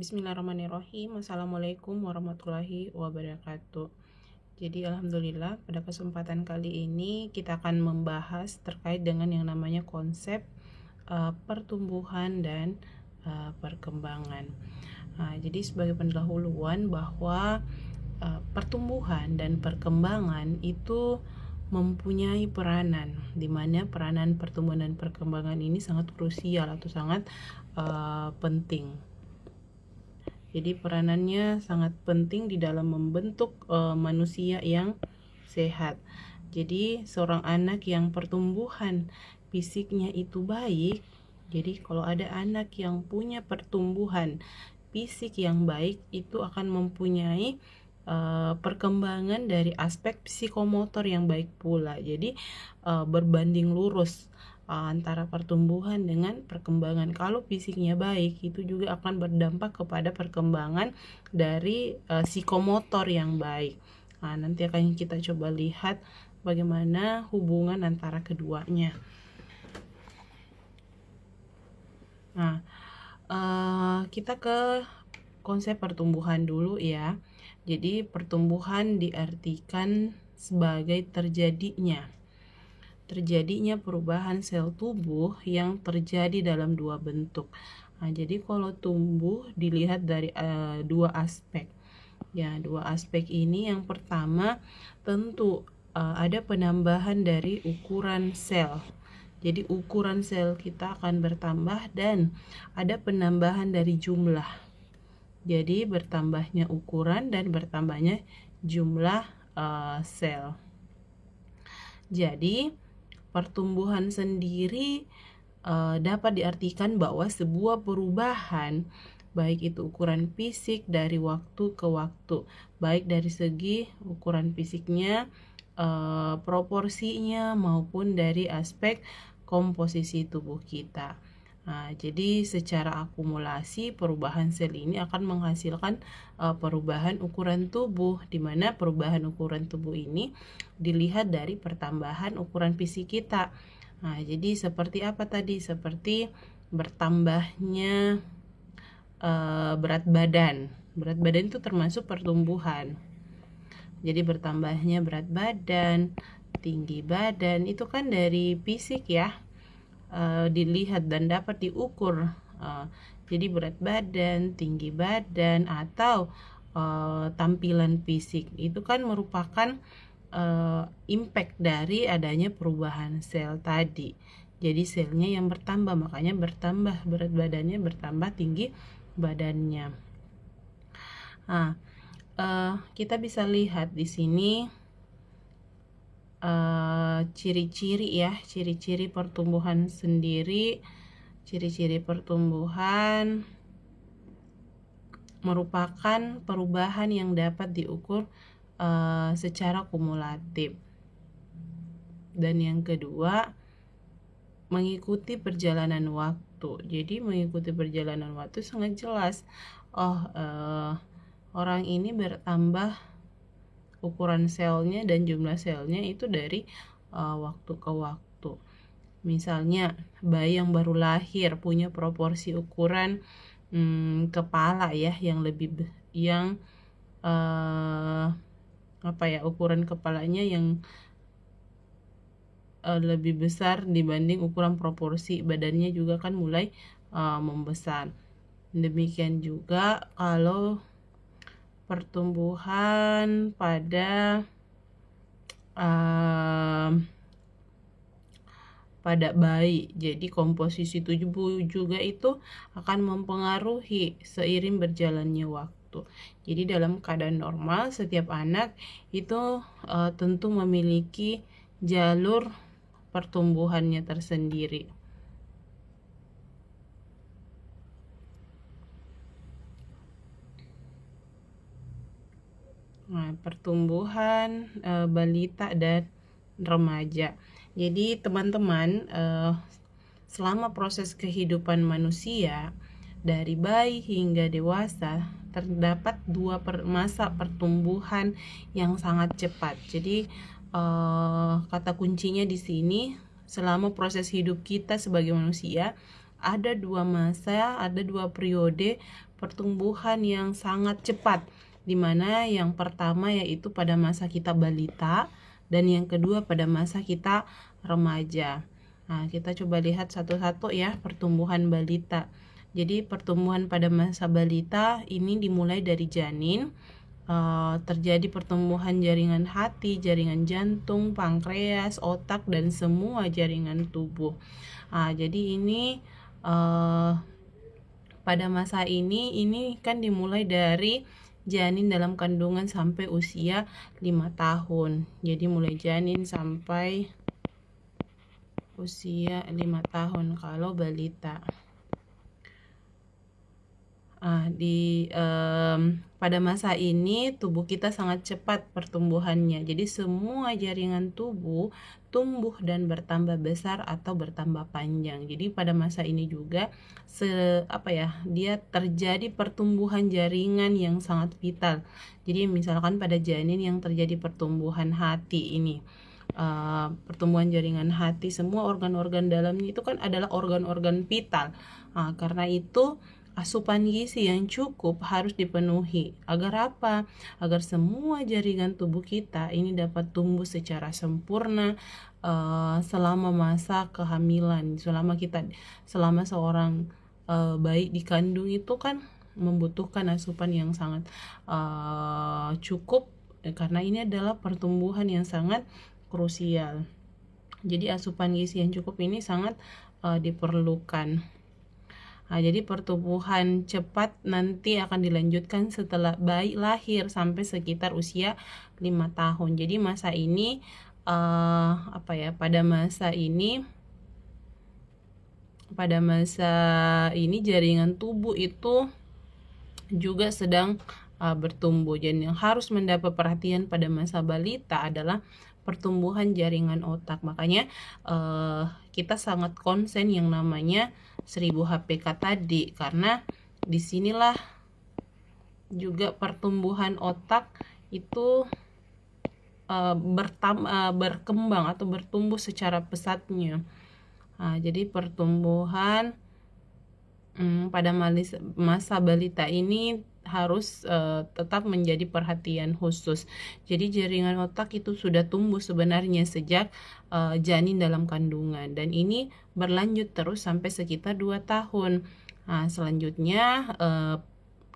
Bismillahirrahmanirrahim. Assalamualaikum warahmatullahi wabarakatuh. Jadi alhamdulillah pada kesempatan kali ini kita akan membahas terkait dengan yang namanya konsep pertumbuhan dan perkembangan. Jadi sebagai pendahuluan bahwa pertumbuhan dan perkembangan itu mempunyai peranan, di mana peranan pertumbuhan dan perkembangan ini sangat krusial atau sangat penting. Jadi peranannya sangat penting di dalam membentuk manusia yang sehat. Jadi seorang anak yang pertumbuhan fisiknya itu baik, jadi kalau ada anak yang punya pertumbuhan fisik yang baik, itu akan mempunyai perkembangan dari aspek psikomotor yang baik pula. Jadi berbanding lurus antara pertumbuhan dengan perkembangan. Kalau fisiknya baik, itu juga akan berdampak kepada perkembangan dari psikomotor yang baik. Nanti akan kita coba lihat bagaimana hubungan antara keduanya. Kita ke konsep pertumbuhan dulu ya. Jadi pertumbuhan diartikan sebagai terjadinya perubahan sel tubuh yang terjadi dalam dua bentuk. Jadi kalau tumbuh dilihat dari dua aspek. Ya, dua aspek ini yang pertama tentu ada penambahan dari ukuran sel. Jadi ukuran sel kita akan bertambah dan ada penambahan dari jumlah. Jadi bertambahnya ukuran dan bertambahnya jumlah sel. Jadi pertumbuhan sendiri dapat diartikan bahwa sebuah perubahan, baik itu ukuran fisik dari waktu ke waktu, baik dari segi ukuran fisiknya, proporsinya, maupun dari aspek komposisi tubuh kita. Jadi secara akumulasi perubahan sel ini akan menghasilkan perubahan ukuran tubuh, di mana perubahan ukuran tubuh ini dilihat dari pertambahan ukuran fisik kita. Jadi seperti apa tadi? Seperti bertambahnya berat badan. Berat badan itu termasuk pertumbuhan. Jadi bertambahnya berat badan, tinggi badan, itu kan dari fisik ya. Dilihat dan dapat diukur. Jadi berat badan, tinggi badan, atau tampilan fisik itu kan merupakan impact dari adanya perubahan sel tadi. Jadi selnya yang bertambah, makanya bertambah berat badannya, bertambah tinggi badannya. Kita bisa lihat di sini ciri-ciri ya, ciri-ciri pertumbuhan sendiri. Ciri-ciri pertumbuhan merupakan perubahan yang dapat diukur secara kumulatif. Dan yang kedua, mengikuti perjalanan waktu. Jadi mengikuti perjalanan waktu sangat jelas. Orang ini bertambah ukuran selnya dan jumlah selnya itu dari waktu ke waktu. Misalnya bayi yang baru lahir punya proporsi ukuran kepala ya yang lebih ukuran kepalanya yang lebih besar dibanding ukuran proporsi badannya juga kan mulai membesar. Demikian juga kalau pertumbuhan pada bayi. Jadi komposisi tubuh juga itu akan mempengaruhi seiring berjalannya waktu. Jadi dalam keadaan normal setiap anak itu tentu memiliki jalur pertumbuhannya tersendiri. Pertumbuhan balita dan remaja. Jadi teman-teman, selama proses kehidupan manusia dari bayi hingga dewasa terdapat dua masa pertumbuhan yang sangat cepat. Jadi kata kuncinya di sini, selama proses hidup kita sebagai manusia ada dua masa, ada dua periode pertumbuhan yang sangat cepat, dimana yang pertama yaitu pada masa kita balita dan yang kedua pada masa kita remaja. Nah, kita coba lihat satu-satu ya pertumbuhan balita. Jadi pertumbuhan pada masa balita ini dimulai dari janin. Terjadi pertumbuhan jaringan hati, jaringan jantung, pankreas, otak, dan semua jaringan tubuh. Jadi ini pada masa ini kan dimulai dari janin dalam kandungan sampai usia 5 tahun. Jadi mulai janin sampai usia 5 tahun kalau balita. Pada masa ini tubuh kita sangat cepat pertumbuhannya. Jadi semua jaringan tubuh tumbuh dan bertambah besar atau bertambah panjang. Jadi pada masa ini juga dia terjadi pertumbuhan jaringan yang sangat vital. Jadi misalkan pada janin yang terjadi pertumbuhan hati ini. Pertumbuhan jaringan hati, semua organ-organ dalamnya itu kan adalah organ-organ vital. Karena itu asupan gizi yang cukup harus dipenuhi. Agar apa? Agar semua jaringan tubuh kita ini dapat tumbuh secara sempurna selama masa kehamilan. Selama seorang bayi dikandung itu kan membutuhkan asupan yang sangat cukup, karena ini adalah pertumbuhan yang sangat krusial. Jadi asupan gizi yang cukup ini sangat diperlukan. Jadi pertumbuhan cepat nanti akan dilanjutkan setelah bayi lahir sampai sekitar usia 5 tahun. Jadi masa ini pada masa ini jaringan tubuh itu juga sedang bertumbuh. Jadi yang harus mendapat perhatian pada masa balita adalah pertumbuhan jaringan otak. Makanya kita sangat konsen yang namanya 1000 HPK tadi, karena disinilah juga pertumbuhan otak itu berkembang atau bertumbuh secara pesatnya. Jadi pertumbuhan pada masa balita ini harus tetap menjadi perhatian khusus. Jadi jaringan otak itu sudah tumbuh sebenarnya sejak janin dalam kandungan, dan ini berlanjut terus sampai sekitar 2 tahun. Selanjutnya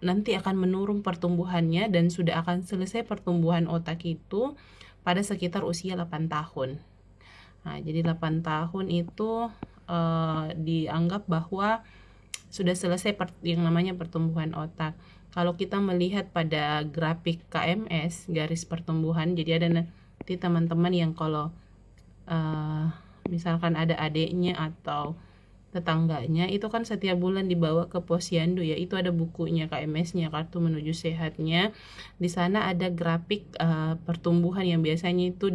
nanti akan menurun pertumbuhannya dan sudah akan selesai pertumbuhan otak itu pada sekitar usia 8 tahun. Jadi 8 tahun itu dianggap bahwa sudah selesai yang namanya pertumbuhan otak. Kalau kita melihat pada grafik KMS, garis pertumbuhan, jadi ada nanti teman-teman yang kalau misalkan ada adiknya atau tetangganya itu kan setiap bulan dibawa ke posyandu ya, itu ada bukunya KMS-nya, kartu menuju sehatnya. Di sana ada grafik pertumbuhan yang biasanya itu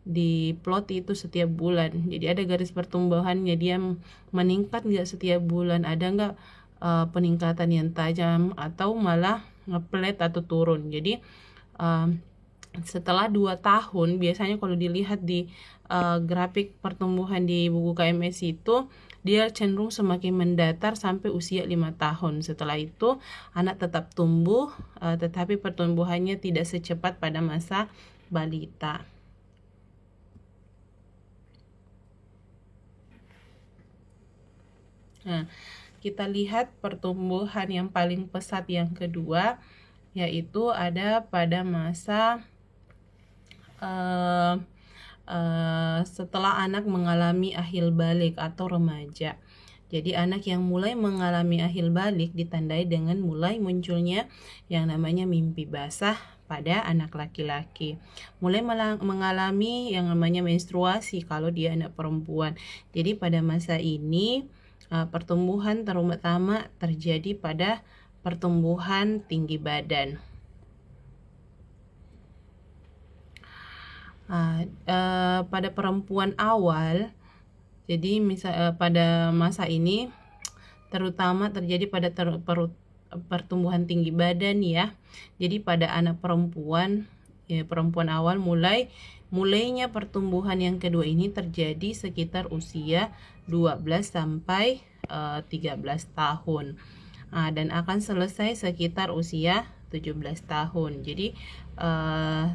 di plot itu setiap bulan. Jadi ada garis pertumbuhannya, dia meningkat nggak setiap bulan, ada nggak peningkatan yang tajam atau malah ngeplet atau turun. Jadi setelah 2 tahun biasanya kalau dilihat di grafik pertumbuhan di buku KMS itu dia cenderung semakin mendatar sampai usia 5 tahun. Setelah itu anak tetap tumbuh, tetapi pertumbuhannya tidak secepat pada masa balita. Nah, kita lihat pertumbuhan yang paling pesat yang kedua, yaitu ada pada masa setelah anak mengalami akhil balik atau remaja. Jadi anak yang mulai mengalami akhil balik ditandai dengan mulai munculnya yang namanya mimpi basah pada anak laki-laki. Mulai mengalami yang namanya menstruasi kalau dia anak perempuan. Jadi pada masa ini pertumbuhan terutama terjadi pada pertumbuhan tinggi badan. Pada perempuan awal, jadi pada masa ini terutama terjadi pada pertumbuhan tinggi badan ya. Jadi pada anak perempuan Ya, perempuan awal mulainya pertumbuhan yang kedua ini terjadi sekitar usia 12 sampai 13 tahun. Dan akan selesai sekitar usia 17 tahun. Jadi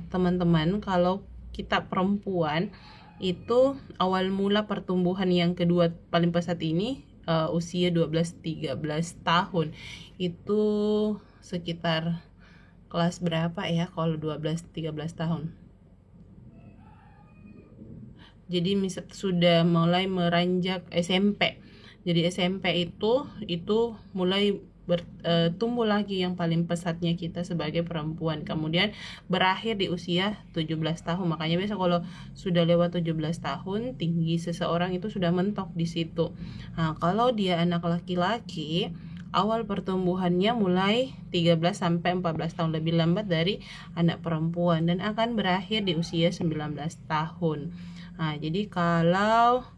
teman-teman, kalau kita perempuan itu awal mula pertumbuhan yang kedua paling pesat ini usia 12-13 tahun. Itu sekitar kelas berapa ya kalau 12-13 tahun? Jadi sudah mulai meranjak SMP. Jadi SMP itu mulai tumbuh lagi yang paling pesatnya kita sebagai perempuan. Kemudian berakhir di usia 17 tahun. Makanya biasa kalau sudah lewat 17 tahun, tinggi seseorang itu sudah mentok di situ. Nah, kalau dia anak laki-laki, awal pertumbuhannya mulai 13 sampai 14 tahun, lebih lambat dari anak perempuan, dan akan berakhir di usia 19 tahun. Nah, jadi kalau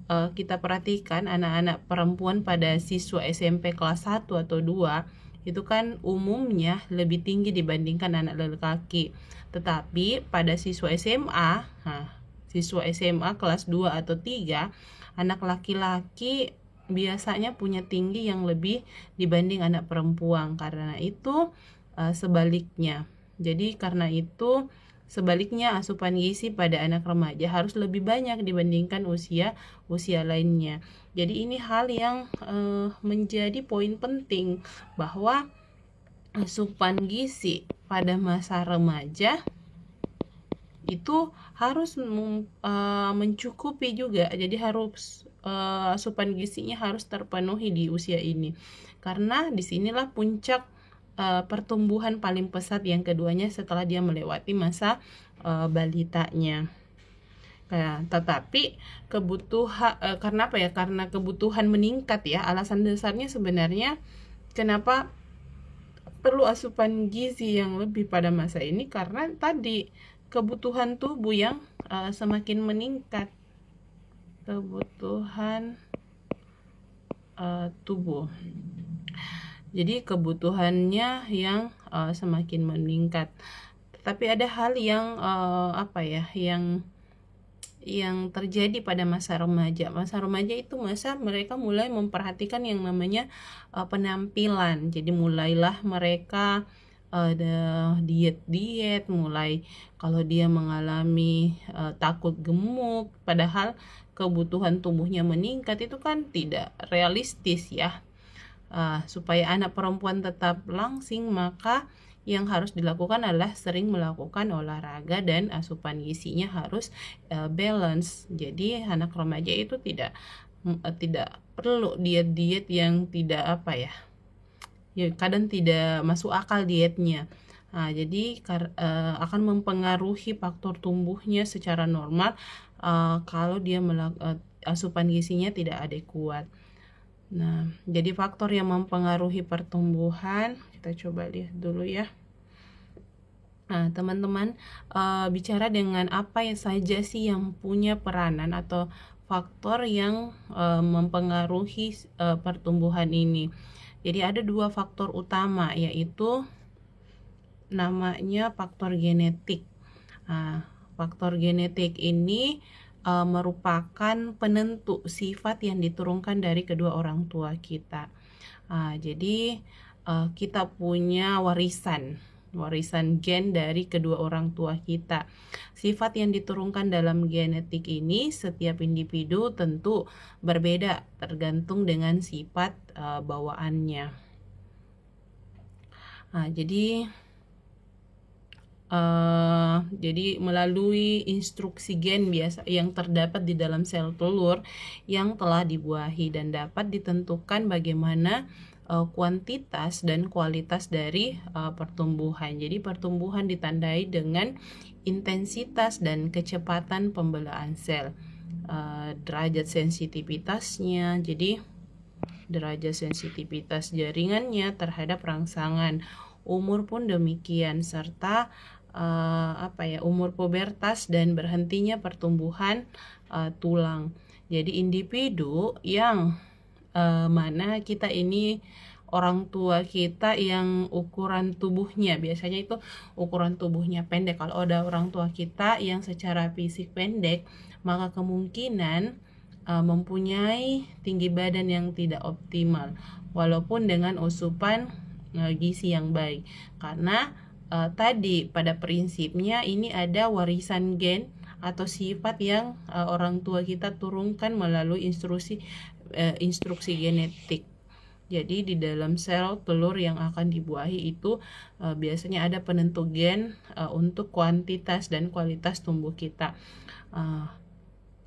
kita perhatikan anak-anak perempuan pada siswa SMP kelas 1 atau 2 itu kan umumnya lebih tinggi dibandingkan anak laki-laki. Tetapi pada siswa SMA kelas 2 atau 3, anak laki-laki biasanya punya tinggi yang lebih dibanding anak perempuan. Karena itu sebaliknya. Jadi karena itu sebaliknya, asupan gizi pada anak remaja harus lebih banyak dibandingkan usia lainnya. Jadi ini hal yang menjadi poin penting, bahwa asupan gizi pada masa remaja itu harus mencukupi juga. Jadi harus asupan gizinya harus terpenuhi di usia ini. Karena disinilah puncak pertumbuhan paling pesat yang keduanya setelah dia melewati masa balitanya. Nah, tetapi kebutuhan karena apa ya? Karena kebutuhan meningkat ya. Alasan dasarnya sebenarnya kenapa perlu asupan gizi yang lebih pada masa ini, karena tadi kebutuhan tubuh yang semakin meningkat. Kebutuhan tubuh. Jadi kebutuhannya yang semakin meningkat. Tapi ada hal yang yang terjadi pada masa remaja. Masa remaja itu masa mereka mulai memperhatikan yang namanya penampilan. Jadi mulailah mereka ada diet, mulai kalau dia mengalami takut gemuk, padahal kebutuhan tubuhnya meningkat, itu kan tidak realistis ya. Supaya anak perempuan tetap langsing, maka yang harus dilakukan adalah sering melakukan olahraga dan asupan gizinya harus balance. Jadi anak remaja itu tidak perlu diet yang tidak kadang tidak masuk akal dietnya. Jadi akan mempengaruhi faktor tumbuhnya secara normal kalau dia asupan gizinya tidak adekuat. Nah, jadi faktor yang mempengaruhi pertumbuhan, kita coba lihat dulu ya. Nah, teman-teman, bicara dengan apa saja sih yang punya peranan atau faktor yang mempengaruhi pertumbuhan ini. Jadi ada 2 faktor utama, yaitu namanya faktor genetik. Faktor genetik ini merupakan penentu sifat yang diturunkan dari kedua orang tua kita. Jadi kita punya warisan gen dari kedua orang tua kita. Sifat yang diturunkan dalam genetik ini setiap individu tentu berbeda tergantung dengan sifat bawaannya. Jadi melalui instruksi gen biasa yang terdapat di dalam sel telur yang telah dibuahi, dan dapat ditentukan bagaimana kuantitas dan kualitas dari pertumbuhan. Jadi pertumbuhan ditandai dengan intensitas dan kecepatan pembelaan sel, derajat sensitivitasnya, jadi derajat sensitivitas jaringannya terhadap rangsangan, umur pun demikian, serta umur pubertas dan berhentinya pertumbuhan tulang. Jadi individu yang mana kita ini orang tua kita yang ukuran tubuhnya, biasanya itu ukuran tubuhnya pendek. Kalau ada orang tua kita yang secara fisik pendek, maka kemungkinan mempunyai tinggi badan yang tidak optimal walaupun dengan asupan gizi yang baik, karena tadi pada prinsipnya ini ada warisan gen atau sifat yang orang tua kita turunkan melalui instruksi genetik. Jadi di dalam sel telur yang akan dibuahi itu biasanya ada penentu gen untuk kuantitas dan kualitas tumbuh kita.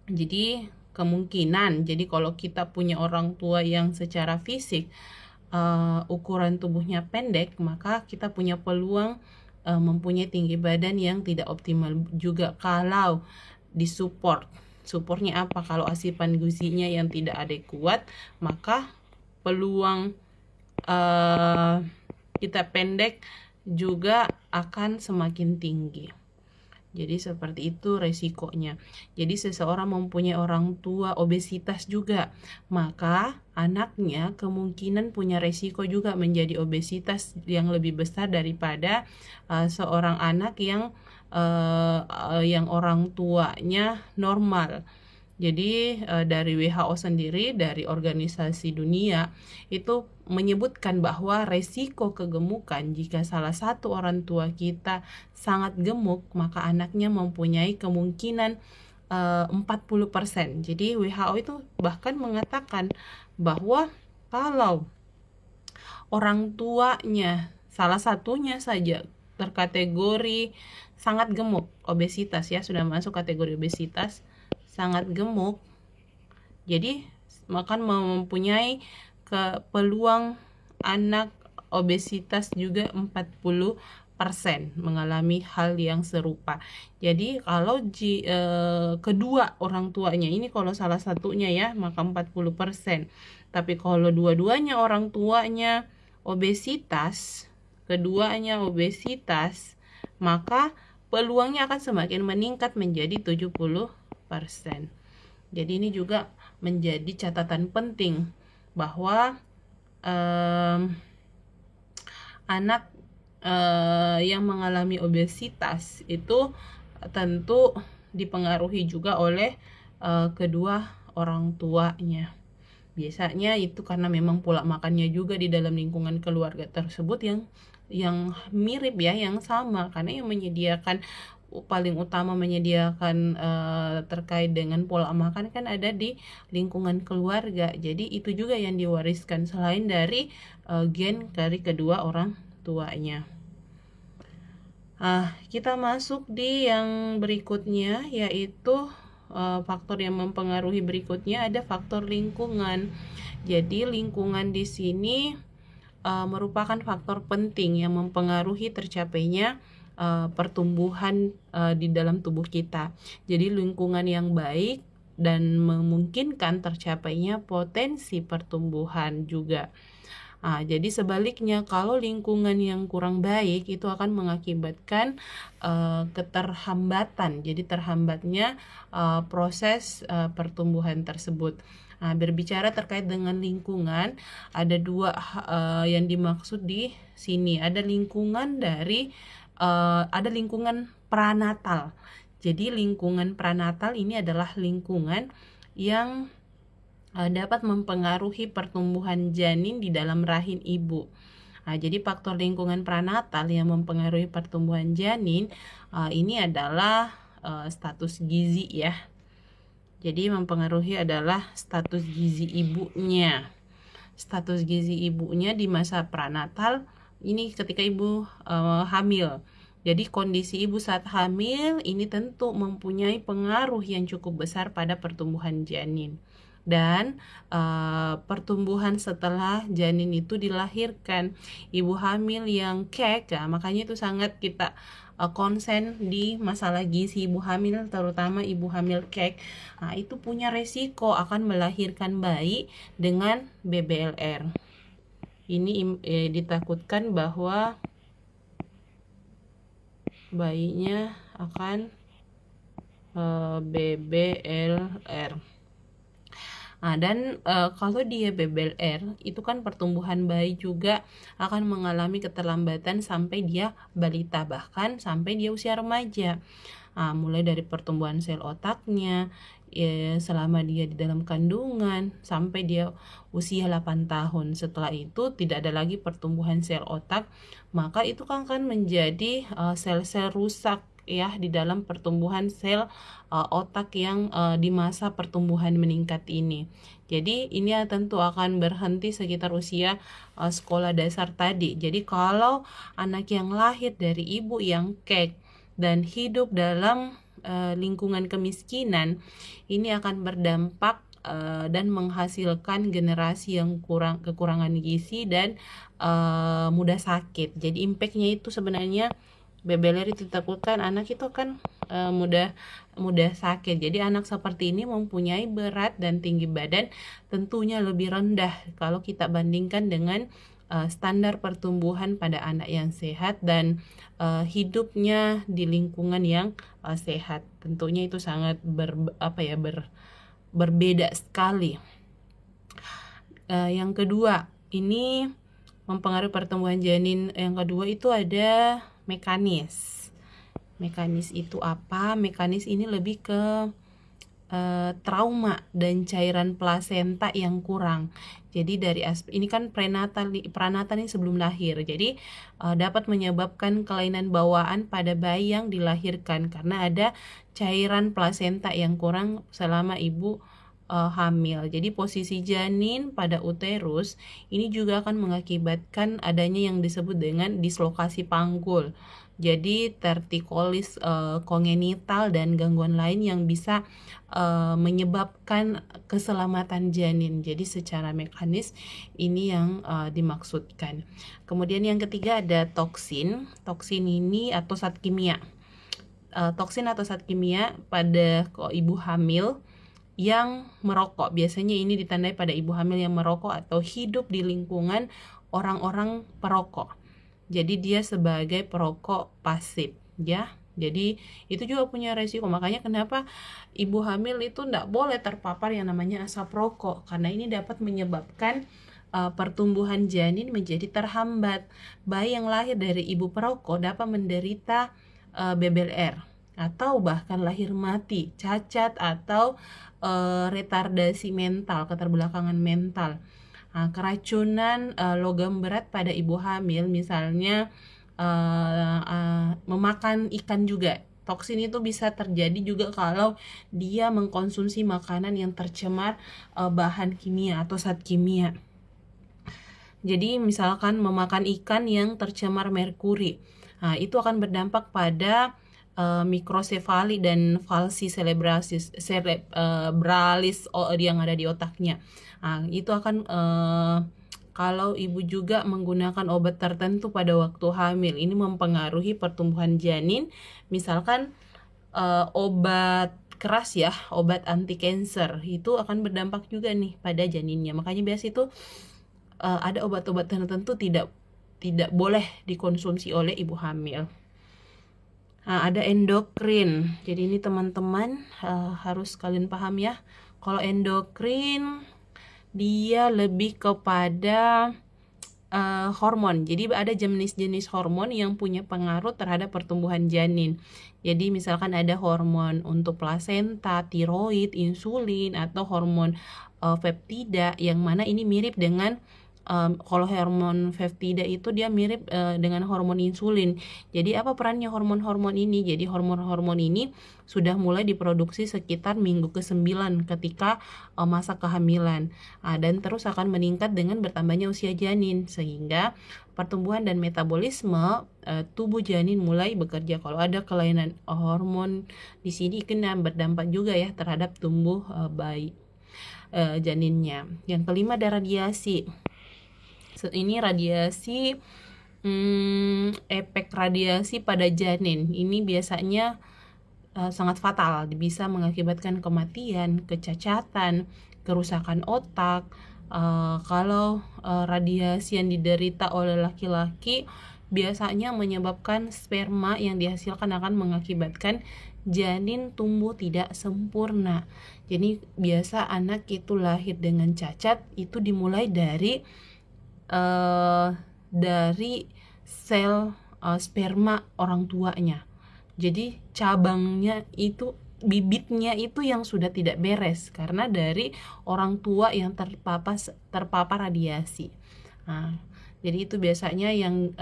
Jadi kemungkinan, jadi kalau kita punya orang tua yang secara fisik ukuran tubuhnya pendek, maka kita punya peluang mempunyai tinggi badan yang tidak optimal juga kalau disupport. Supportnya apa? Kalau asupan gizinya yang tidak adekuat, maka peluang kita pendek juga akan semakin tinggi. Jadi seperti itu resikonya. Jadi seseorang mempunyai orang tua obesitas juga, maka anaknya kemungkinan punya resiko juga menjadi obesitas yang lebih besar daripada seorang anak yang orang tuanya normal. Jadi dari WHO sendiri, dari organisasi dunia itu menyebutkan bahwa resiko kegemukan jika salah satu orang tua kita sangat gemuk, maka anaknya mempunyai kemungkinan 40%. Jadi WHO itu bahkan mengatakan bahwa kalau orang tuanya salah satunya saja terkategori sangat gemuk, obesitas ya, sudah masuk kategori obesitas, sangat gemuk, jadi akan mempunyai peluang anak obesitas juga 40% mengalami hal yang serupa. Jadi kalau kedua orang tuanya ini, kalau salah satunya ya, maka 40%. Tapi kalau dua-duanya orang tuanya obesitas, keduanya obesitas, maka peluangnya akan semakin meningkat menjadi 70%. Jadi ini juga menjadi catatan penting bahwa anak yang mengalami obesitas itu tentu dipengaruhi juga oleh kedua orang tuanya. Biasanya itu karena memang pola makannya juga di dalam lingkungan keluarga tersebut yang mirip ya, yang sama, karena yang menyediakan paling utama menyediakan terkait dengan pola makan kan ada di lingkungan keluarga. Jadi itu juga yang diwariskan selain dari gen dari kedua orang tuanya. Kita masuk di yang berikutnya, yaitu faktor yang mempengaruhi berikutnya ada faktor lingkungan. Jadi lingkungan di sini merupakan faktor penting yang mempengaruhi tercapainya pertumbuhan di dalam tubuh kita. Jadi lingkungan yang baik dan memungkinkan tercapainya potensi pertumbuhan juga. Jadi sebaliknya, kalau lingkungan yang kurang baik itu akan mengakibatkan keterhambatan. Jadi terhambatnya proses pertumbuhan tersebut. Berbicara terkait dengan lingkungan, ada dua yang dimaksud di sini. Ada lingkungan ada lingkungan pranatal. Jadi lingkungan pranatal ini adalah lingkungan yang dapat mempengaruhi pertumbuhan janin di dalam rahim ibu. Jadi faktor lingkungan pranatal yang mempengaruhi pertumbuhan janin ini adalah status gizi ya. Jadi mempengaruhi adalah status gizi ibunya. Status gizi ibunya di masa pranatal ini ketika ibu hamil. Jadi kondisi ibu saat hamil ini tentu mempunyai pengaruh yang cukup besar pada pertumbuhan janin dan pertumbuhan setelah janin itu dilahirkan. Ibu hamil yang kek, makanya itu sangat kita konsen di masalah gizi ibu hamil, terutama ibu hamil kek. Itu punya resiko akan melahirkan bayi dengan BBLR. Ini ditakutkan bahwa bayinya akan BBLR. Nah, dan kalau dia BBLR itu kan pertumbuhan bayi juga akan mengalami keterlambatan sampai dia balita, bahkan sampai dia usia remaja. Mulai dari pertumbuhan sel otaknya ya, selama dia di dalam kandungan sampai dia usia 8 tahun. Setelah itu tidak ada lagi pertumbuhan sel otak, maka itu akan menjadi sel-sel rusak ya di dalam pertumbuhan sel otak yang di masa pertumbuhan meningkat ini. Jadi ini tentu akan berhenti sekitar usia sekolah dasar tadi. Jadi kalau anak yang lahir dari ibu yang kek dan hidup dalam lingkungan kemiskinan, ini akan berdampak dan menghasilkan generasi yang kekurangan gizi dan mudah sakit. Jadi impactnya itu sebenarnya BBLR itu ditakutkan anak itu kan mudah sakit. Jadi anak seperti ini mempunyai berat dan tinggi badan tentunya lebih rendah kalau kita bandingkan dengan standar pertumbuhan pada anak yang sehat dan hidupnya di lingkungan yang sehat. Tentunya itu sangat berbeda sekali. Yang kedua, ini mempengaruhi pertumbuhan janin. Yang kedua itu ada mekanis. Mekanis itu apa? Mekanis ini lebih ke trauma dan cairan plasenta yang kurang. Jadi dari ini kan prenatal ini sebelum lahir. Jadi dapat menyebabkan kelainan bawaan pada bayi yang dilahirkan karena ada cairan plasenta yang kurang selama ibu hamil. Jadi posisi janin pada uterus ini juga akan mengakibatkan adanya yang disebut dengan dislokasi panggul. Jadi torticollis kongenital dan gangguan lain yang bisa menyebabkan keselamatan janin. Jadi secara mekanis ini yang dimaksudkan. Kemudian yang ketiga ada toksin. Toksin ini atau zat kimia. Toksin atau zat kimia pada ibu hamil yang merokok. Biasanya ini ditandai pada ibu hamil yang merokok atau hidup di lingkungan orang-orang perokok. Jadi dia sebagai perokok pasif ya. Jadi itu juga punya resiko. Makanya kenapa ibu hamil itu tidak boleh terpapar yang namanya asap rokok, karena ini dapat menyebabkan pertumbuhan janin menjadi terhambat. Bayi yang lahir dari ibu perokok dapat menderita BBLR atau bahkan lahir mati, cacat atau retardasi mental, keterbelakangan mental. Keracunan logam berat pada ibu hamil misalnya memakan ikan juga. Toksin itu bisa terjadi juga kalau dia mengkonsumsi makanan yang tercemar bahan kimia atau zat kimia. Jadi misalkan memakan ikan yang tercemar merkuri, itu akan berdampak pada mikrosefali dan falsi cerebralis yang ada di otaknya. Itu akan kalau ibu juga menggunakan obat tertentu pada waktu hamil, ini mempengaruhi pertumbuhan janin. Misalkan obat keras ya, obat anti kanker itu akan berdampak juga nih pada janinnya. Makanya biasa itu ada obat-obat tertentu tidak boleh dikonsumsi oleh ibu hamil. Ada endokrin. Jadi ini teman-teman harus kalian paham ya. Kalau endokrin dia lebih kepada hormon. Jadi ada jenis-jenis hormon yang punya pengaruh terhadap pertumbuhan janin. Jadi misalkan ada hormon untuk plasenta, tiroid, insulin, atau hormon peptida yang mana ini mirip dengan kalau hormon peptida itu dia mirip dengan hormon insulin. Jadi apa perannya hormon-hormon ini? Jadi hormon-hormon ini sudah mulai diproduksi sekitar minggu ke-9 ketika masa kehamilan, dan terus akan meningkat dengan bertambahnya usia janin, sehingga pertumbuhan dan metabolisme tubuh janin mulai bekerja. Kalau ada kelainan hormon di sini kena berdampak juga ya terhadap tumbuh bayi janinnya. Yang kelima ada radiasi. Ini radiasi, efek radiasi pada janin ini biasanya sangat fatal, bisa mengakibatkan kematian, kecacatan, kerusakan otak. Kalau radiasi yang diderita oleh laki-laki biasanya menyebabkan sperma yang dihasilkan akan mengakibatkan janin tumbuh tidak sempurna. Jadi biasa anak itu lahir dengan cacat itu dimulai dari sel sperma orang tuanya. Jadi cabangnya itu, bibitnya itu yang sudah tidak beres karena dari orang tua yang terpapar radiasi. Nah, jadi itu biasanya yang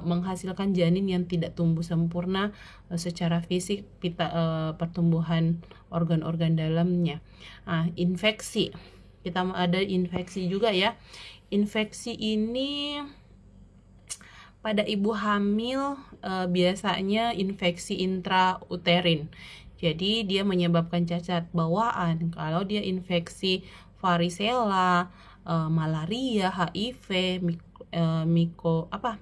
menghasilkan janin yang tidak tumbuh sempurna secara fisik, pertumbuhan organ-organ dalamnya. Nah, infeksi, kita ada infeksi juga ya. Infeksi ini pada ibu hamil biasanya infeksi intrauterin. Jadi dia menyebabkan cacat bawaan. Kalau dia infeksi varicella, malaria, HIV,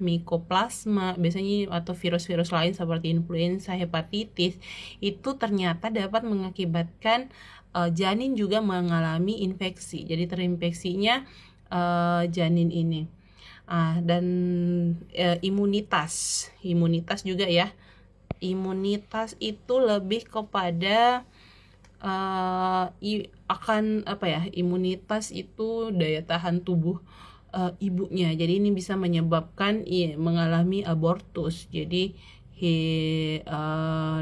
mikoplasma biasanya, atau virus-virus lain seperti influenza, hepatitis, itu ternyata dapat mengakibatkan janin juga mengalami infeksi. Jadi terinfeksinya janin ini. Dan imunitas juga ya. Imunitas itu lebih kepada imunitas itu daya tahan tubuh ibunya. Jadi ini bisa menyebabkan mengalami abortus. Jadi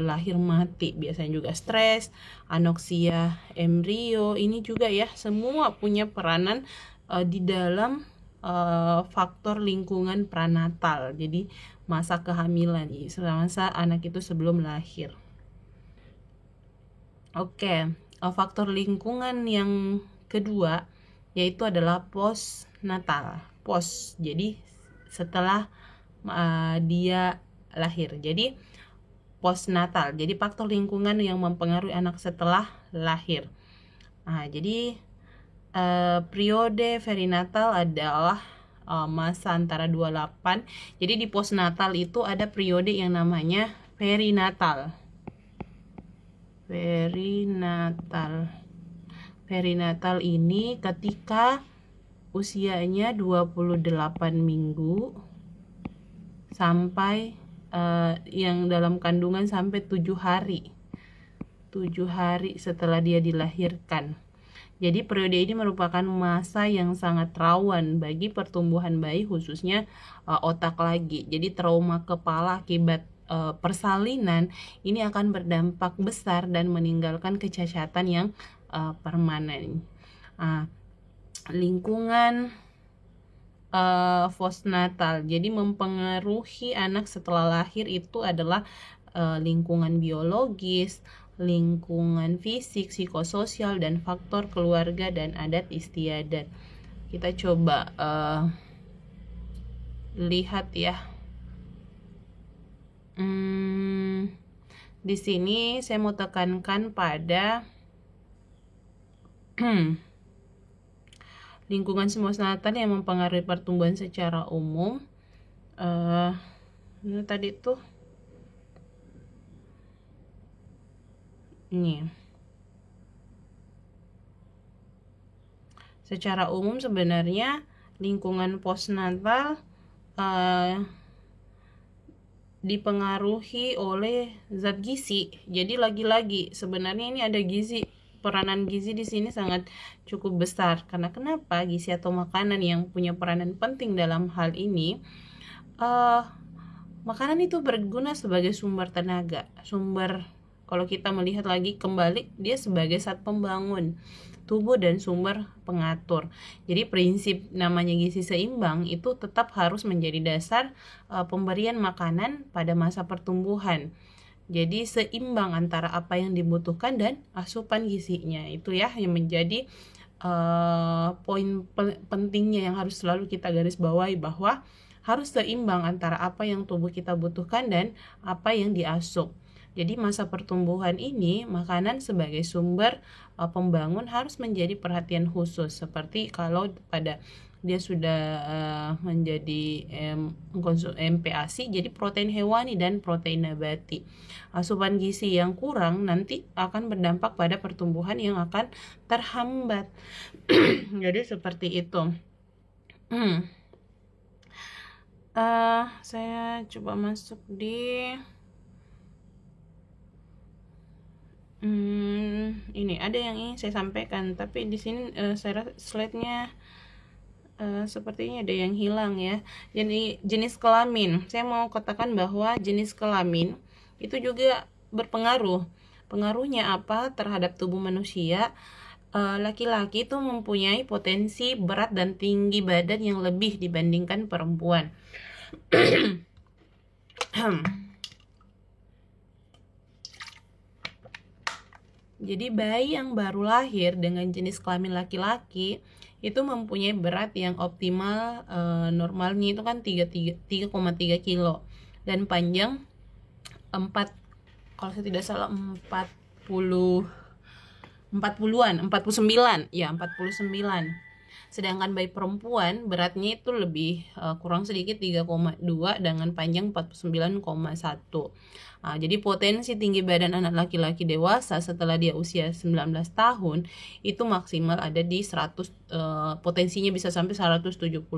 lahir mati. Biasanya juga stres, anoksia embrio, ini juga ya, semua punya peranan di dalam faktor lingkungan pranatal. Jadi masa kehamilan, masa anak itu sebelum lahir. Oke, faktor lingkungan yang kedua yaitu adalah postnatal. Jadi setelah dia lahir. Jadi postnatal. Jadi faktor lingkungan yang mempengaruhi anak setelah lahir. Jadi periode perinatal adalah masa antara 28. Jadi di postnatal itu ada periode yang namanya perinatal. Perinatal ini ketika usianya 28 minggu sampai yang dalam kandungan sampai 7 hari. 7 hari setelah dia dilahirkan. Jadi periode ini merupakan masa yang sangat rawan bagi pertumbuhan bayi, khususnya otak lagi. Jadi trauma kepala akibat persalinan ini akan berdampak besar dan meninggalkan kecacatan yang permanen. Lingkungan postnatal, jadi mempengaruhi anak setelah lahir itu adalah lingkungan biologis, lingkungan fisik, psikososial, dan faktor keluarga dan adat istiadat. Kita coba lihat ya. Di sini saya mau tekankan pada lingkungan postnatal yang mempengaruhi pertumbuhan secara umum. Ini tadi tuh ini. Secara umum sebenarnya lingkungan postnatal dipengaruhi oleh zat gizi. Jadi lagi-lagi sebenarnya ini ada gizi. Peranan gizi di sini sangat cukup besar. Karena kenapa? Gizi atau makanan yang punya peranan penting dalam hal ini. Makanan itu berguna sebagai sumber tenaga, kalau kita melihat lagi kembali, dia sebagai zat pembangun tubuh dan sumber pengatur. Jadi prinsip namanya gizi seimbang itu tetap harus menjadi dasar pemberian makanan pada masa pertumbuhan. Jadi seimbang antara apa yang dibutuhkan dan asupan gizinya. Itu ya yang menjadi poin pentingnya yang harus selalu kita garis bawahi, bahwa harus seimbang antara apa yang tubuh kita butuhkan dan apa yang diasup. Jadi masa pertumbuhan ini makanan sebagai sumber pembangun harus menjadi perhatian khusus. Seperti kalau pada dia sudah menjadi mengkonsumsi MPASI, jadi protein hewani dan protein nabati. Asupan gizi yang kurang nanti akan berdampak pada pertumbuhan yang akan terhambat. Jadi seperti itu. Saya coba masuk di ini ada yang ingin saya sampaikan, tapi di sini saya slide-nya sepertinya ada yang hilang ya. Jadi jenis kelamin, saya mau katakan bahwa jenis kelamin itu juga berpengaruh. Pengaruhnya apa terhadap tubuh manusia? Laki-laki itu mempunyai potensi berat dan tinggi badan yang lebih dibandingkan perempuan. Jadi bayi yang baru lahir dengan jenis kelamin laki-laki itu mempunyai berat yang optimal, normalnya itu kan 3,3 kilo dan panjang 4, kalau saya tidak salah 49, ya 49. Sedangkan bayi perempuan beratnya itu lebih kurang sedikit 3,2 dengan panjang 49,1. Jadi potensi tinggi badan anak laki-laki dewasa setelah dia usia 19 tahun itu maksimal ada di 100, potensinya bisa sampai 176,5.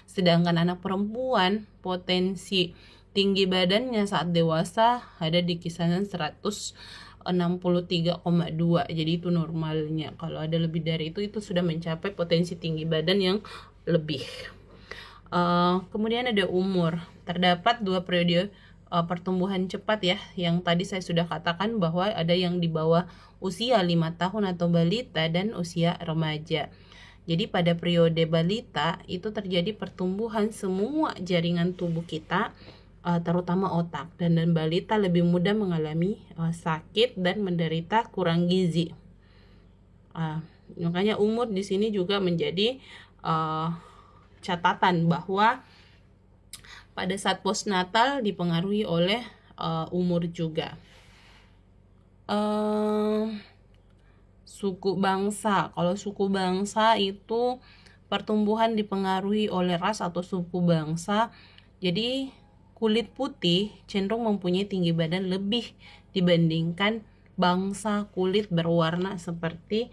Sedangkan anak perempuan potensi tinggi badannya saat dewasa ada di kisaran 163,2. Jadi itu normalnya. Kalau ada lebih dari itu sudah mencapai potensi tinggi badan yang lebih. Kemudian ada umur. Terdapat 2 periode pertumbuhan cepat ya, yang tadi saya sudah katakan bahwa ada yang di bawah usia 5 tahun atau balita dan usia remaja. Jadi pada periode balita itu terjadi pertumbuhan semua jaringan tubuh kita, terutama otak, dan balita lebih mudah mengalami sakit dan menderita kurang gizi. Makanya umur di sini juga menjadi catatan bahwa pada saat postnatal dipengaruhi oleh umur juga. Suku bangsa, kalau suku bangsa itu pertumbuhan dipengaruhi oleh ras atau suku bangsa. Jadi kulit putih cenderung mempunyai tinggi badan lebih dibandingkan bangsa kulit berwarna seperti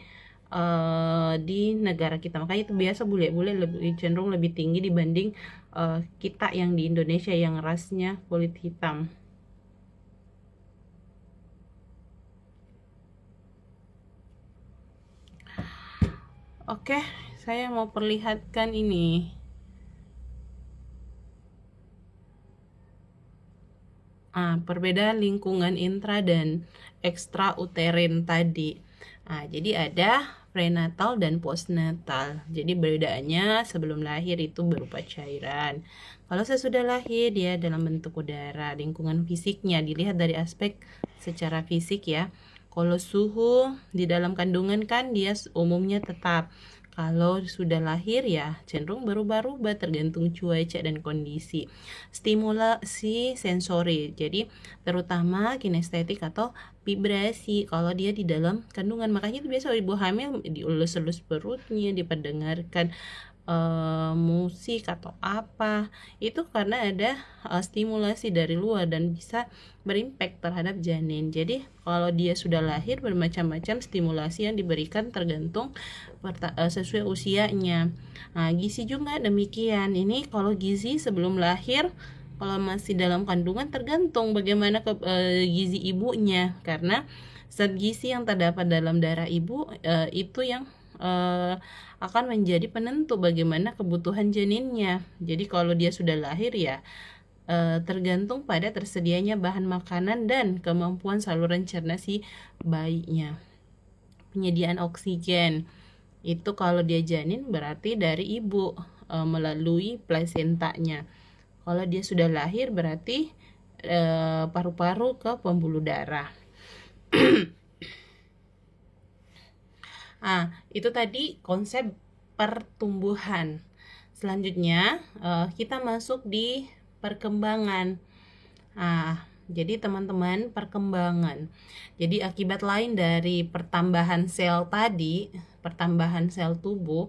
di negara kita. Makanya itu biasa bule-bule cenderung lebih tinggi dibanding kita yang di Indonesia yang rasnya kulit hitam. Oke, saya mau perlihatkan ini. Perbedaan lingkungan intra dan ekstra uterin tadi. Jadi ada prenatal dan postnatal. Jadi perbedaannya sebelum lahir itu berupa cairan. Kalau sesudah lahir dia dalam bentuk udara. Lingkungan fisiknya dilihat dari aspek secara fisik ya. Kalau suhu di dalam kandungan kan dia umumnya tetap. Kalau sudah lahir ya cenderung berubah-ubah tergantung cuaca dan kondisi. Stimulasi sensori, jadi terutama kinestetik atau vibrasi kalau dia di dalam kandungan. Makanya itu biasa ibu hamil dielus-elus perutnya, diperdengarkan musik atau apa, itu karena ada stimulasi dari luar dan bisa berimpact terhadap janin. Jadi kalau dia sudah lahir bermacam-macam stimulasi yang diberikan tergantung sesuai usianya. Gizi juga demikian. Ini kalau gizi sebelum lahir, kalau masih dalam kandungan tergantung bagaimana gizi ibunya, karena zat gizi yang terdapat dalam darah ibu itu yang akan menjadi penentu bagaimana kebutuhan janinnya. Jadi kalau dia sudah lahir ya tergantung pada tersedianya bahan makanan dan kemampuan saluran cerna si bayinya. Penyediaan oksigen itu kalau dia janin berarti dari ibu melalui plasentanya. Kalau dia sudah lahir berarti paru-paru ke pembuluh darah. Itu tadi konsep pertumbuhan. Selanjutnya kita masuk di perkembangan. Jadi teman-teman, perkembangan. Jadi akibat lain dari pertambahan sel tadi, pertambahan sel tubuh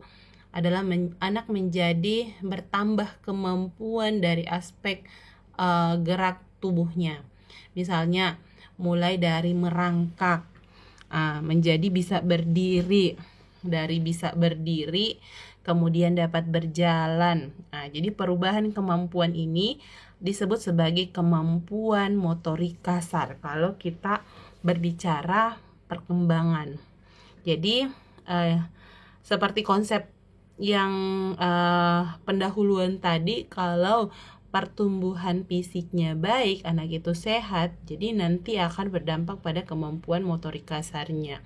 adalah anak menjadi bertambah kemampuan dari aspek gerak tubuhnya. Misalnya mulai dari merangkak menjadi bisa berdiri, dari bisa berdiri kemudian dapat berjalan. Nah, jadi perubahan kemampuan ini disebut sebagai kemampuan motorik kasar kalau kita berbicara perkembangan. Jadi seperti konsep yang pendahuluan tadi, kalau pertumbuhan fisiknya baik, anak itu sehat, jadi nanti akan berdampak pada kemampuan motorik kasarnya.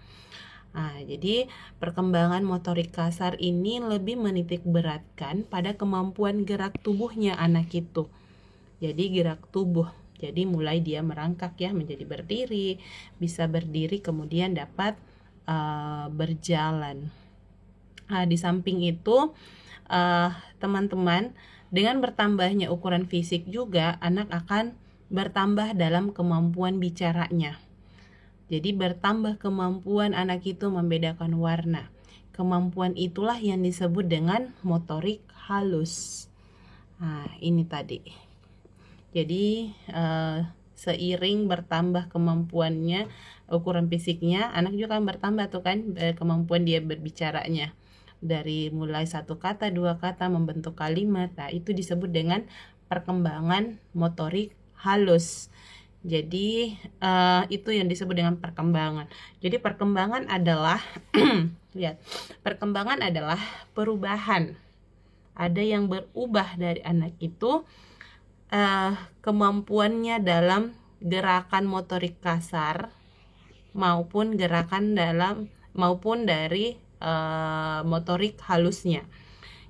Nah, jadi perkembangan motorik kasar ini lebih menitik beratkan pada kemampuan gerak tubuhnya anak itu. Jadi gerak tubuh, jadi mulai dia merangkak ya menjadi berdiri, bisa berdiri kemudian dapat berjalan. Nah, di samping itu teman-teman, dengan bertambahnya ukuran fisik juga anak akan bertambah dalam kemampuan bicaranya. Jadi bertambah kemampuan anak itu membedakan warna. Kemampuan itulah yang disebut dengan motorik halus. Nah, ini tadi. Jadi seiring bertambah kemampuannya, ukuran fisiknya, anak juga akan bertambah tuh kan kemampuan dia berbicaranya. Dari mulai satu kata, dua kata, membentuk kalimat. Nah, itu disebut dengan perkembangan motorik halus. Jadi itu yang disebut dengan perkembangan. Jadi perkembangan adalah lihat, perkembangan adalah perubahan. Ada yang berubah dari anak itu, kemampuannya dalam gerakan motorik kasar maupun gerakan maupun dari motorik halusnya,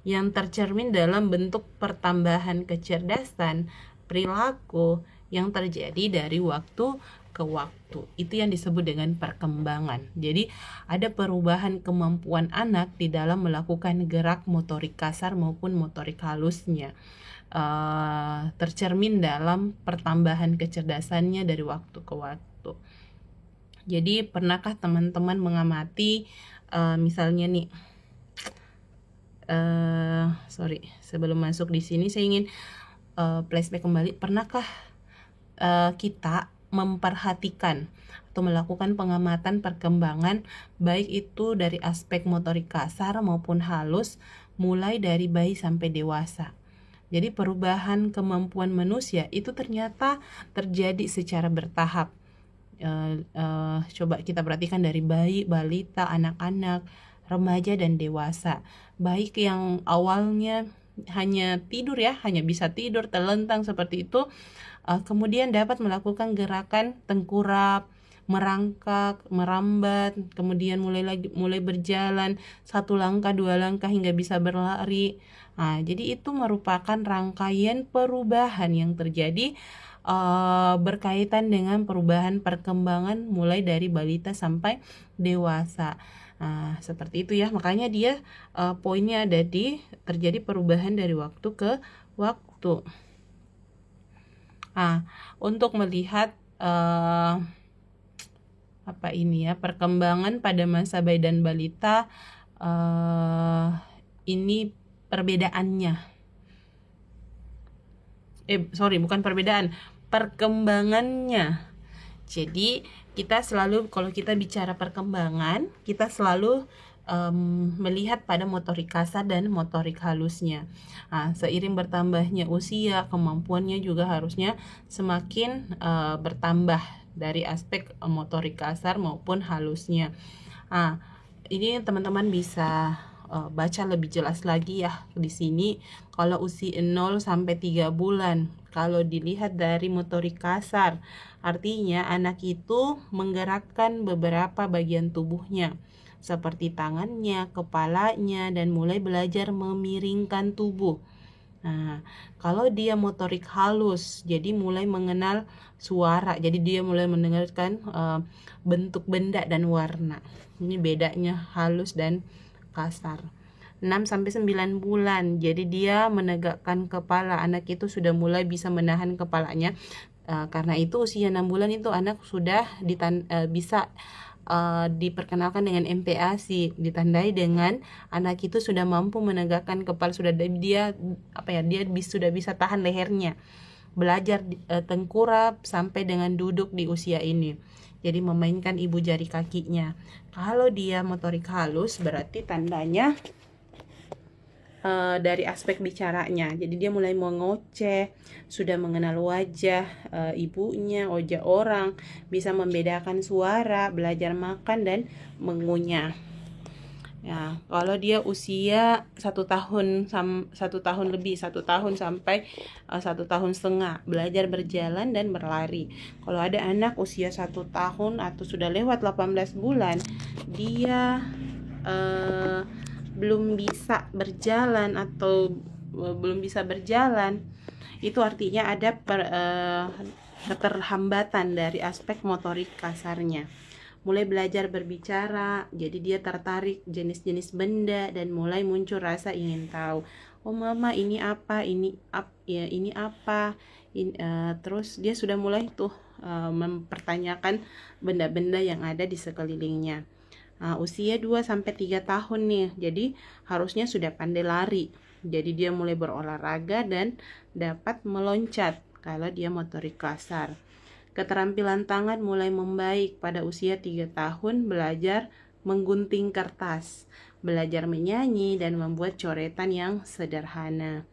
yang tercermin dalam bentuk pertambahan kecerdasan perilaku yang terjadi dari waktu ke waktu. Itu yang disebut dengan perkembangan. Jadi ada perubahan kemampuan anak di dalam melakukan gerak motorik kasar maupun motorik halusnya, tercermin dalam pertambahan kecerdasannya dari waktu ke waktu. Jadi pernahkah teman-teman mengamati misalnya nih, sebelum masuk di sini saya ingin flashback kembali. Pernahkah kita memperhatikan atau melakukan pengamatan perkembangan baik itu dari aspek motorik kasar maupun halus mulai dari bayi sampai dewasa? Jadi perubahan kemampuan manusia itu ternyata terjadi secara bertahap. Coba kita perhatikan dari bayi, balita, anak-anak, remaja dan dewasa. Baik yang awalnya hanya tidur ya, hanya bisa tidur telentang seperti itu, kemudian dapat melakukan gerakan tengkurap, merangkak, merambat, kemudian mulai berjalan, 1 langkah, 2 langkah hingga bisa berlari. Nah, jadi itu merupakan rangkaian perubahan yang terjadi berkaitan dengan perubahan perkembangan mulai dari balita sampai dewasa. Nah, seperti itu ya. Makanya dia poinnya ada di terjadi perubahan dari waktu ke waktu. Nah, untuk melihat perkembangan pada masa bayi dan balita, ini perbedaannya. Perkembangannya. Jadi kita selalu, kalau kita bicara perkembangan, kita selalu melihat pada motorik kasar dan motorik halusnya. Nah, seiring bertambahnya usia, kemampuannya juga harusnya semakin bertambah dari aspek motorik kasar maupun halusnya. Nah, ini teman-teman bisa baca lebih jelas lagi ya di sini. Kalau usia 0 sampai 3 bulan, kalau dilihat dari motorik kasar, artinya anak itu menggerakkan beberapa bagian tubuhnya seperti tangannya, kepalanya, dan mulai belajar memiringkan tubuh. Nah, kalau dia motorik halus, jadi mulai mengenal suara, jadi dia mulai mendengarkan bentuk benda dan warna. Ini bedanya halus dan kasar. 6 sampai 9 bulan, jadi dia menegakkan kepala. Anak itu sudah mulai bisa menahan kepalanya. Karena itu usia 6 bulan itu anak sudah bisa diperkenalkan dengan MPASI, ditandai dengan anak itu sudah mampu menegakkan kepala, sudah dia sudah bisa tahan lehernya, belajar tengkurap sampai dengan duduk di usia ini, jadi memainkan ibu jari kakinya. Kalau dia motorik halus, berarti tandanya dari aspek bicaranya. Jadi dia mulai mengoceh, sudah mengenal wajah ibunya, wajah orang, bisa membedakan suara, belajar makan dan mengunyah. Ya, kalau dia usia 1 tahun 1 tahun lebih, 1 tahun sampai 1 tahun setengah, belajar berjalan dan berlari. Kalau ada anak usia 1 tahun atau sudah lewat 18 bulan, dia belum bisa berjalan atau belum bisa berjalan, itu artinya ada keterhambatan dari aspek motorik kasarnya. Mulai belajar berbicara, jadi dia tertarik jenis-jenis benda dan mulai muncul rasa ingin tahu. Oh mama, ini apa? Ini apa? Terus dia sudah mulai tuh mempertanyakan benda-benda yang ada di sekelilingnya. Usia 2-3 tahun nih, jadi harusnya sudah pandai lari. Jadi dia mulai berolahraga dan dapat meloncat kalau dia motorik kasar. Keterampilan tangan mulai membaik pada usia 3 tahun, belajar menggunting kertas, belajar menyanyi dan membuat coretan yang sederhana.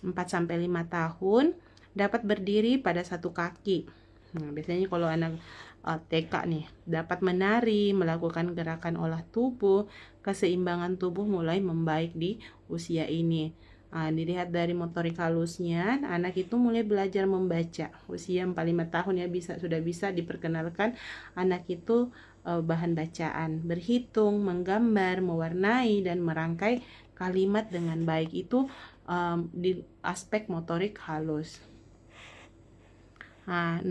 4-5 tahun dapat berdiri pada satu kaki. Biasanya kalau anak TK nih, dapat menari, melakukan gerakan olah tubuh, keseimbangan tubuh mulai membaik di usia ini. Dilihat dari motorik halusnya, anak itu mulai belajar membaca. Usia 4-5 tahun ya sudah bisa diperkenalkan anak itu bahan bacaan, berhitung, menggambar, mewarnai dan merangkai kalimat dengan baik. Itu di aspek motorik halus. 6-8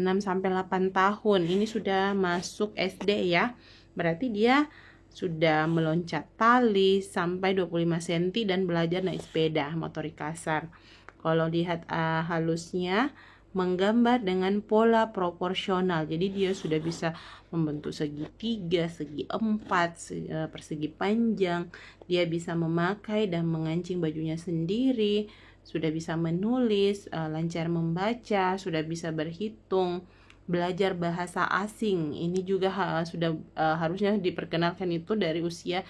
tahun ini sudah masuk SD ya. Berarti dia sudah meloncat tali sampai 25 cm dan belajar naik sepeda, motorik kasar. Kalau lihat halusnya, menggambar dengan pola proporsional. Jadi dia sudah bisa membentuk segitiga, segi empat, persegi panjang. Dia bisa memakai dan mengancing bajunya sendiri, sudah bisa menulis, lancar membaca, sudah bisa berhitung. Belajar bahasa asing ini juga sudah harusnya diperkenalkan itu dari usia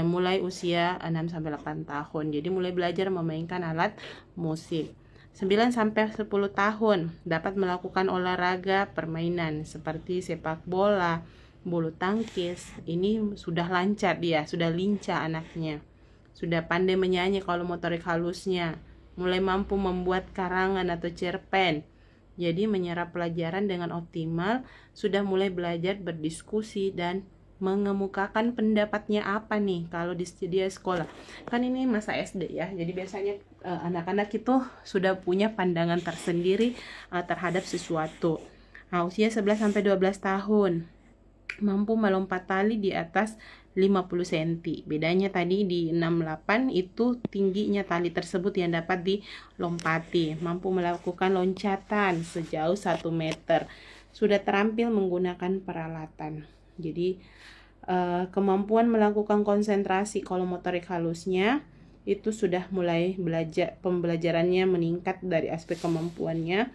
mulai usia 6-8 tahun. Jadi mulai belajar memainkan alat musik. 9-10 tahun dapat melakukan olahraga permainan seperti sepak bola, bulu tangkis. Ini sudah lancar dia, sudah lincah anaknya. Sudah pandai menyanyi kalau motorik halusnya. Mulai mampu membuat karangan atau cerpen. Jadi menyerap pelajaran dengan optimal, sudah mulai belajar berdiskusi dan mengemukakan pendapatnya apa nih kalau di dia sekolah. Kan ini masa SD ya, jadi biasanya anak-anak itu sudah punya pandangan tersendiri terhadap sesuatu. Usia 11-12 tahun, mampu melompat tali di atas 50 cm. Bedanya tadi di 68 itu tingginya tali tersebut yang dapat dilompati. Mampu melakukan loncatan sejauh 1 meter. Sudah terampil menggunakan peralatan. Jadi kemampuan melakukan konsentrasi kalau motorik halusnya itu sudah mulai belajar, pembelajarannya meningkat dari aspek kemampuannya.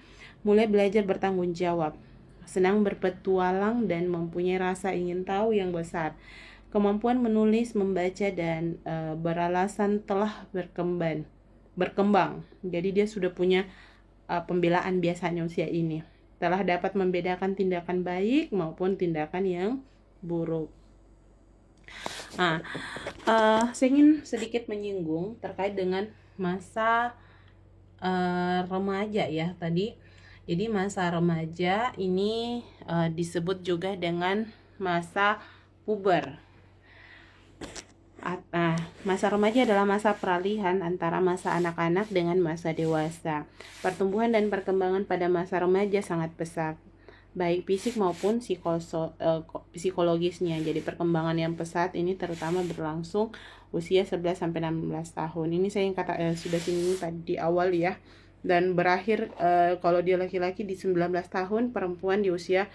Mulai belajar bertanggung jawab, senang berpetualang dan mempunyai rasa ingin tahu yang besar. Kemampuan menulis, membaca dan beralasan telah berkembang. Jadi dia sudah punya pembelaan biasanya usia ini. Telah dapat membedakan tindakan baik maupun tindakan yang buruk. Saya ingin sedikit menyinggung terkait dengan masa remaja ya tadi. Jadi masa remaja ini disebut juga dengan masa puber. Masa remaja adalah masa peralihan antara masa anak-anak dengan masa dewasa. Pertumbuhan dan perkembangan pada masa remaja sangat pesat, baik fisik maupun psikologisnya. Jadi perkembangan yang pesat ini terutama berlangsung usia 11-16 tahun. Ini saya yang sudah singgung tadi di awal ya. Dan berakhir kalau dia laki-laki di 19 tahun, perempuan di usia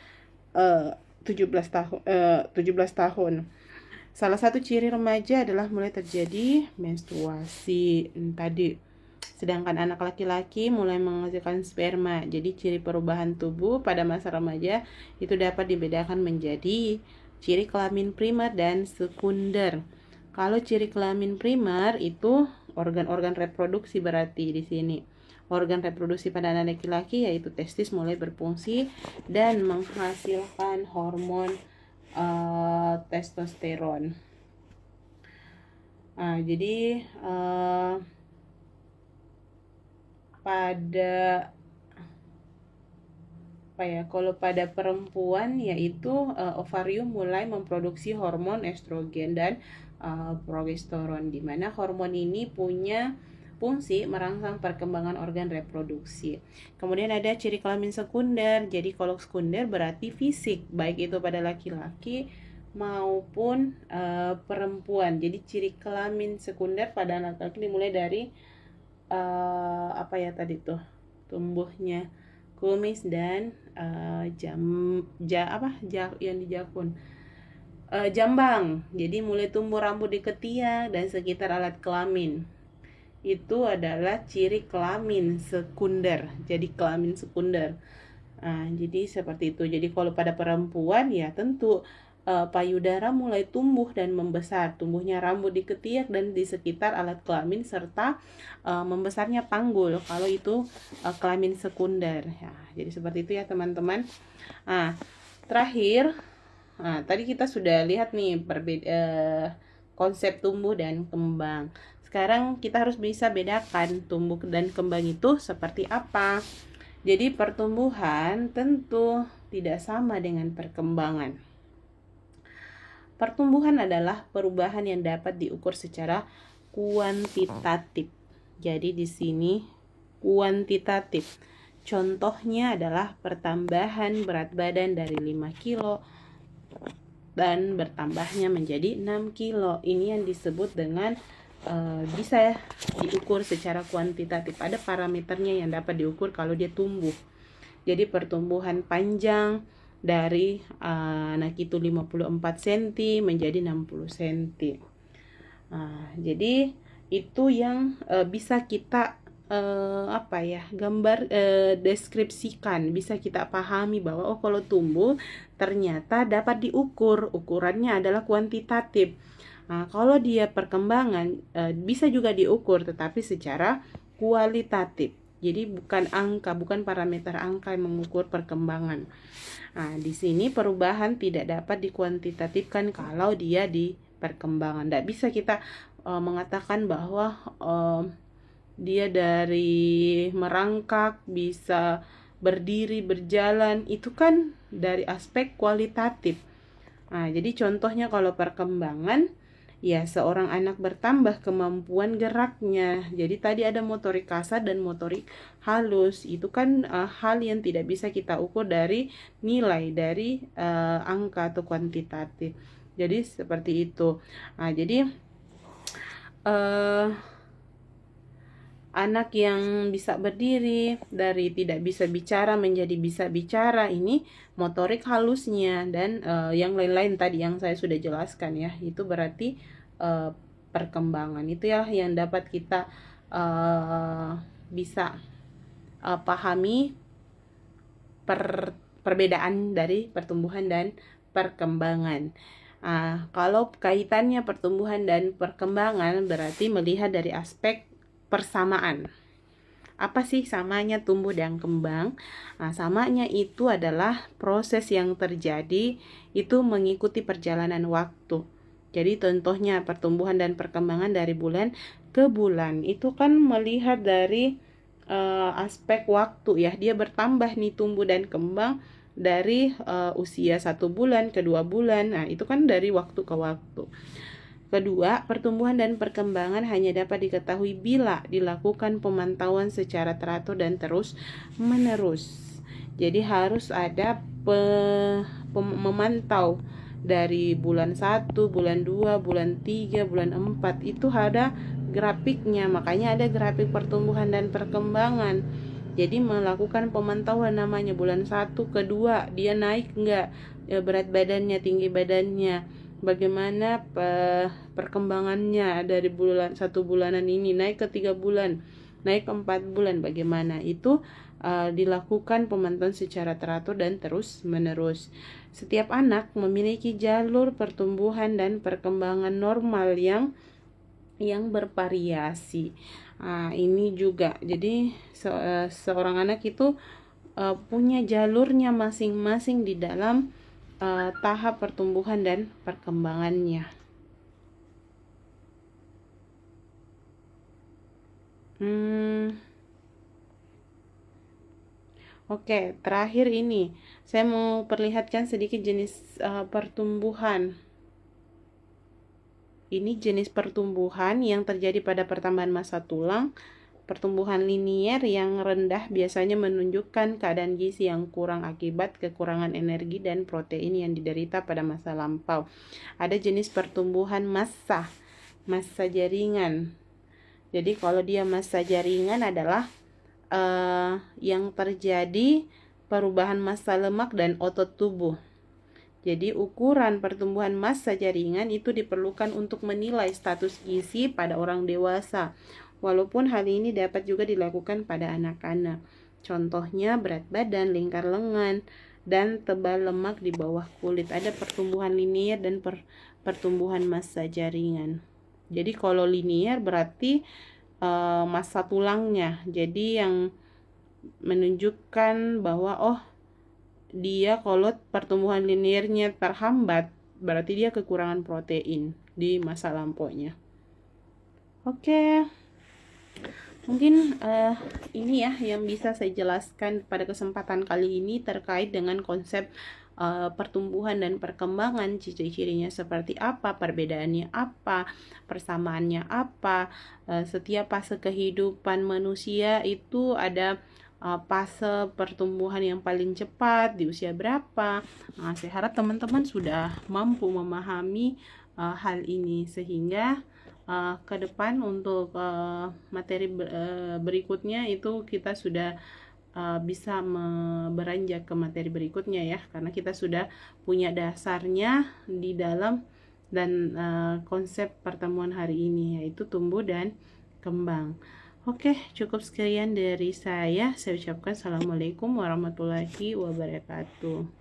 17 tahun. Salah satu ciri remaja adalah mulai terjadi menstruasi tadi. Sedangkan anak laki-laki mulai menghasilkan sperma. Jadi ciri perubahan tubuh pada masa remaja itu dapat dibedakan menjadi ciri kelamin primer dan sekunder. Kalau ciri kelamin primer itu organ-organ reproduksi berarti di sini. Organ reproduksi pada anak laki-laki yaitu testis mulai berfungsi dan menghasilkan hormon testosteron. Jadi kalau pada perempuan yaitu ovarium mulai memproduksi hormon estrogen dan progesteron, di mana hormon ini punya fungsi merangsang perkembangan organ reproduksi. Kemudian ada ciri kelamin sekunder. Jadi kalau sekunder berarti fisik, baik itu pada laki-laki maupun perempuan. Jadi ciri kelamin sekunder pada laki-laki dimulai dari tumbuhnya kumis dan jambang. Jadi mulai tumbuh rambut di ketiak dan sekitar alat kelamin. Itu adalah ciri kelamin sekunder. Jadi kelamin sekunder. Jadi seperti itu. Jadi kalau pada perempuan ya tentu payudara mulai tumbuh dan membesar, tumbuhnya rambut di ketiak dan di sekitar alat kelamin serta membesarnya panggul. Kalau itu kelamin sekunder. Ya, jadi seperti itu ya teman-teman. Terakhir, tadi kita sudah lihat nih konsep tumbuh dan kembang. Sekarang kita harus bisa bedakan tumbuh dan kembang itu seperti apa. Jadi pertumbuhan tentu tidak sama dengan perkembangan. Pertumbuhan adalah perubahan yang dapat diukur secara kuantitatif. Jadi di sini kuantitatif. Contohnya adalah pertambahan berat badan dari 5 kilo dan bertambahnya menjadi 6 kilo. Ini yang disebut dengan bisa diukur secara kuantitatif. Ada parameternya yang dapat diukur kalau dia tumbuh. Jadi pertumbuhan panjang dari anak itu 54 cm menjadi 60 cm. Jadi itu yang bisa kita deskripsikan, bisa kita pahami bahwa kalau tumbuh ternyata dapat diukur. Ukurannya adalah kuantitatif. Kalau dia perkembangan bisa juga diukur, tetapi secara kualitatif. Jadi bukan angka, bukan parameter angka yang mengukur perkembangan. Di sini perubahan tidak dapat dikuantitatifkan kalau dia di perkembangan. Tidak bisa kita mengatakan bahwa dia dari merangkak bisa berdiri, berjalan, itu kan dari aspek kualitatif. Jadi contohnya kalau perkembangan, ya seorang anak bertambah kemampuan geraknya. Jadi tadi ada motorik kasar dan motorik halus. Itu kan hal yang tidak bisa kita ukur dari nilai, dari angka atau kuantitatif. Jadi seperti itu. Jadi anak yang bisa berdiri dari tidak bisa bicara menjadi bisa bicara, ini motorik halusnya dan yang lain-lain tadi yang saya sudah jelaskan ya, itu berarti perkembangan. Itu ya yang dapat kita bisa pahami perbedaan dari pertumbuhan dan perkembangan. Kalau kaitannya pertumbuhan dan perkembangan berarti melihat dari aspek persamaan. Apa sih samanya tumbuh dan kembang? Samanya itu adalah proses yang terjadi itu mengikuti perjalanan waktu. Jadi contohnya pertumbuhan dan perkembangan dari bulan ke bulan. Itu kan melihat dari aspek waktu ya. Dia bertambah nih tumbuh dan kembang dari usia 1 bulan ke 2 bulan. Itu kan dari waktu ke waktu. Kedua, pertumbuhan dan perkembangan hanya dapat diketahui bila dilakukan pemantauan secara teratur dan terus-menerus. Jadi harus ada memantau dari bulan 1, bulan 2, bulan 3, bulan 4. Itu ada grafiknya, makanya ada grafik pertumbuhan dan perkembangan. Jadi melakukan pemantauan namanya bulan 1 ke 2, dia naik enggak berat badannya, tinggi badannya. Bagaimana perkembangannya dari bulan 1 bulanan ini naik ke 3 bulan, naik ke 4 bulan, bagaimana itu dilakukan pemantauan secara teratur dan terus menerus. Setiap anak memiliki jalur pertumbuhan dan perkembangan normal yang yang bervariasi. Nah, ini juga jadi seorang anak itu punya jalurnya masing-masing di dalam tahap pertumbuhan dan perkembangannya. Oke, terakhir ini saya mau perlihatkan sedikit jenis pertumbuhan. Ini jenis pertumbuhan yang terjadi pada pertambahan massa tulang. Pertumbuhan linier yang rendah biasanya menunjukkan keadaan gizi yang kurang akibat kekurangan energi dan protein yang diderita pada masa lampau. Ada jenis pertumbuhan massa jaringan. Jadi kalau dia massa jaringan adalah yang terjadi perubahan massa lemak dan otot tubuh. Jadi ukuran pertumbuhan massa jaringan itu diperlukan untuk menilai status gizi pada orang dewasa. Walaupun hal ini dapat juga dilakukan pada anak-anak. Contohnya berat badan, lingkar lengan, dan tebal lemak di bawah kulit. Ada pertumbuhan linier dan pertumbuhan massa jaringan. Jadi kalau linier berarti massa tulangnya. Jadi yang menunjukkan bahwa dia kalau pertumbuhan liniernya terhambat, berarti dia kekurangan protein di masa lampaunya. Oke. Mungkin ini ya yang bisa saya jelaskan pada kesempatan kali ini terkait dengan konsep pertumbuhan dan perkembangan, ciri-cirinya seperti apa, perbedaannya apa, persamaannya apa. Setiap fase kehidupan manusia itu ada fase pertumbuhan yang paling cepat di usia berapa. Nah, saya harap teman-teman sudah mampu memahami hal ini sehingga ke depan untuk materi berikutnya itu kita sudah bisa beranjak ke materi berikutnya ya, karena kita sudah punya dasarnya di dalam dan konsep pertemuan hari ini, yaitu tumbuh dan kembang. Oke, cukup sekian dari saya. Saya ucapkan assalamualaikum warahmatullahi wabarakatuh.